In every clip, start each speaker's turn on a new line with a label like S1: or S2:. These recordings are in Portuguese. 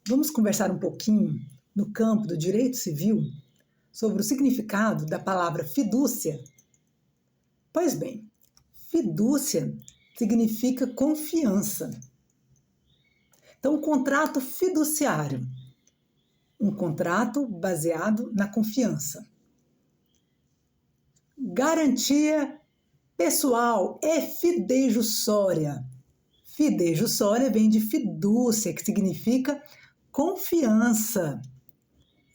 S1: vamos conversar um pouquinho no campo do direito civil sobre o significado da palavra fidúcia? Pois bem, fidúcia significa confiança. Então, contrato fiduciário, um contrato baseado na confiança. Garantia pessoal é fidejussória. Fidejussória vem de fidúcia, que significa confiança.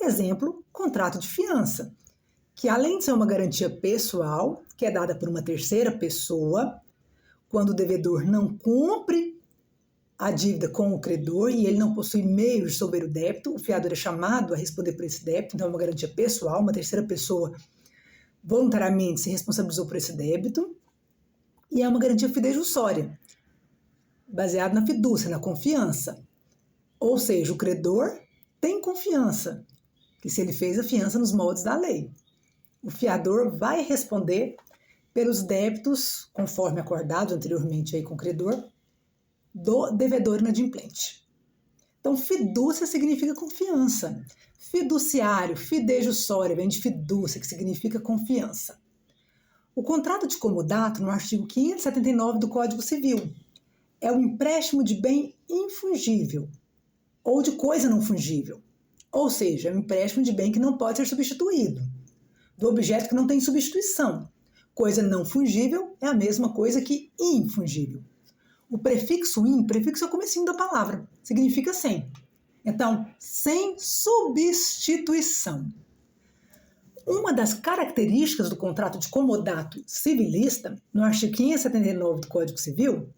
S1: Exemplo, contrato de fiança, que além de ser uma garantia pessoal, que é dada por uma terceira pessoa, quando o devedor não cumpre a dívida com o credor e ele não possui meios de solver o débito, o fiador é chamado a responder por esse débito, então é uma garantia pessoal, uma terceira pessoa voluntariamente se responsabilizou por esse débito, e é uma garantia fidejussória, baseada na fidúcia, na confiança. Ou seja, o credor tem confiança que se ele fez a fiança nos moldes da lei, o fiador vai responder pelos débitos, conforme acordado anteriormente aí com o credor, do devedor inadimplente. Então, fidúcia significa confiança. Fiduciário, fidejussória, vem de fidúcia, que significa confiança. O contrato de comodato, no artigo 579 do Código Civil, é o empréstimo de bem infungível ou de coisa não fungível. Ou seja, é um empréstimo de bem que não pode ser substituído, do objeto que não tem substituição. Coisa não fungível é a mesma coisa que infungível. O prefixo in, prefixo é o comecinho da palavra, significa sem. Então, sem substituição. Uma das características do contrato de comodato civilista, no artigo 579 do Código Civil,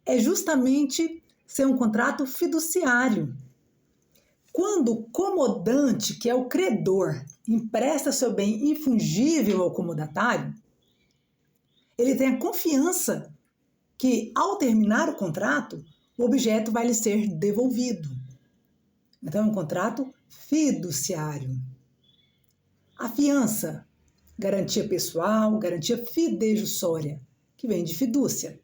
S1: é justamente ser um contrato fiduciário. Quando o comodante, que é o credor, empresta seu bem infungível ao comodatário, ele tem a confiança que, ao terminar o contrato, o objeto vai lhe ser devolvido. Então, é um contrato fiduciário. A fiança, garantia pessoal, garantia fidejussória, que vem de fidúcia.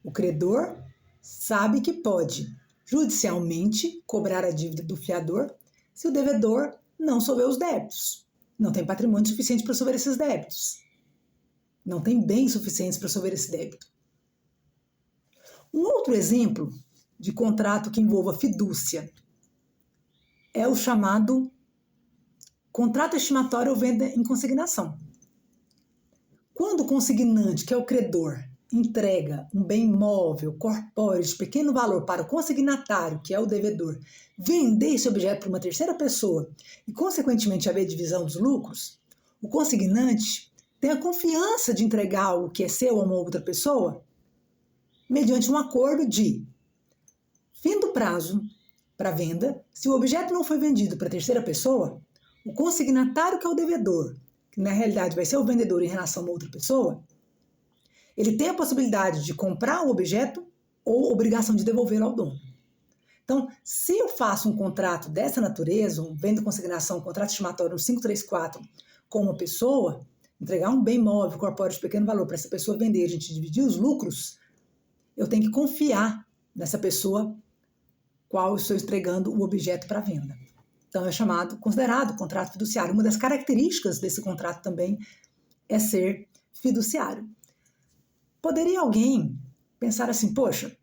S1: O credor sabe que pode, judicialmente, cobrar a dívida do fiador se o devedor não solver os débitos, não tem patrimônio suficiente para solver esses débitos, não tem bens suficientes para solver esse débito. Um outro exemplo de contrato que envolva fidúcia é o chamado contrato estimatório ou venda em consignação. Quando o consignante, que é o credor, entrega um bem móvel, corpóreo, de pequeno valor para o consignatário, que é o devedor, vender esse objeto para uma terceira pessoa e, consequentemente, haver divisão dos lucros, o consignante tem a confiança de entregar algo que é seu a uma outra pessoa mediante um acordo de fim do prazo para venda. Se o objeto não foi vendido para a terceira pessoa, o consignatário, que é o devedor, que na realidade vai ser o vendedor em relação a uma outra pessoa, ele tem a possibilidade de comprar o objeto ou obrigação de devolvê-lo ao dono. Então, se eu faço um contrato dessa natureza, um venda consignação, um contrato estimatório, um 534, com uma pessoa, entregar um bem móvel, corpóreo de pequeno valor para essa pessoa vender, a gente dividir os lucros, eu tenho que confiar nessa pessoa qual eu estou entregando o objeto para venda. Então, é considerado contrato fiduciário. Uma das características desse contrato também é ser fiduciário. Poderia alguém pensar assim, poxa,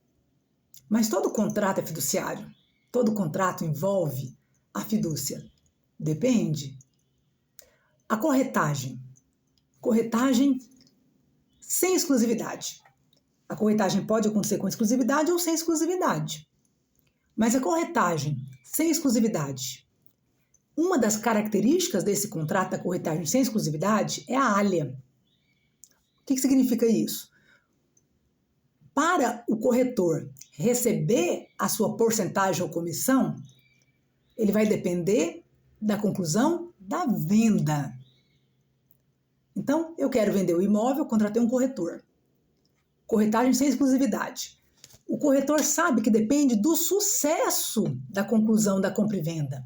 S1: mas todo contrato é fiduciário? Todo contrato envolve a fidúcia? Depende. A corretagem. Corretagem sem exclusividade. A corretagem pode acontecer com exclusividade ou sem exclusividade. Mas a corretagem sem exclusividade, uma das características desse contrato da corretagem sem exclusividade é a alha. O que significa isso? Para o corretor receber a sua porcentagem ou comissão, ele vai depender da conclusão da venda. Então, eu quero vender o imóvel, contratei um corretor. Corretagem sem exclusividade. O corretor sabe que depende do sucesso da conclusão da compra e venda.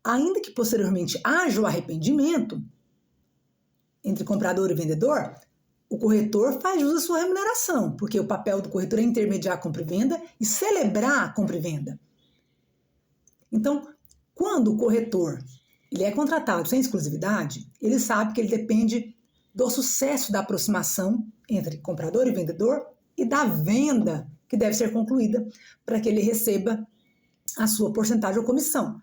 S1: Ainda que posteriormente haja o arrependimento entre comprador e vendedor, o corretor faz uso da sua remuneração, porque o papel do corretor é intermediar a compra e venda e celebrar a compra e venda. Então, quando o corretor ele é contratado sem exclusividade, ele sabe que ele depende do sucesso da aproximação entre comprador e vendedor e da venda que deve ser concluída para que ele receba a sua porcentagem ou comissão.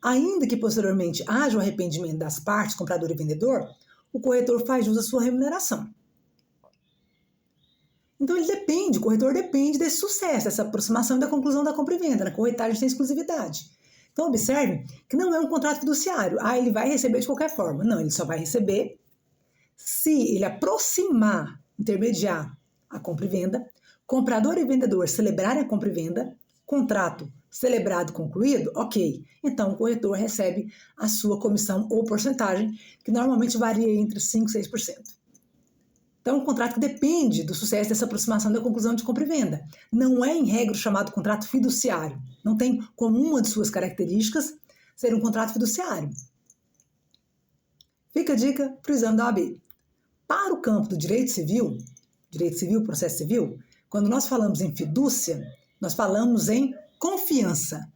S1: Ainda que posteriormente haja o arrependimento das partes, comprador e vendedor, o corretor faz jus à sua remuneração. Então o corretor depende desse sucesso, dessa aproximação e da conclusão da compra e venda, na corretagem sem exclusividade. Então observe que não é um contrato fiduciário. Ele vai receber de qualquer forma. Não, ele só vai receber se ele aproximar, intermediar a compra e venda, comprador e vendedor celebrarem a compra e venda, contrato celebrado, concluído, ok. Então o corretor recebe a sua comissão ou porcentagem, que normalmente varia entre 5% e 6%. Então, é um contrato que depende do sucesso dessa aproximação da conclusão de compra e venda. Não é, em regra, chamado contrato fiduciário. Não tem como uma de suas características ser um contrato fiduciário. Fica a dica para o exame da OAB. Para o campo do direito civil, processo civil, quando nós falamos em fidúcia, nós falamos em confiança.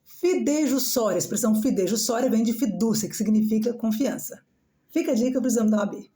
S1: Fidejussória, a expressão fidejussória vem de fidúcia, que significa confiança. Fica a dica para o exame da OAB.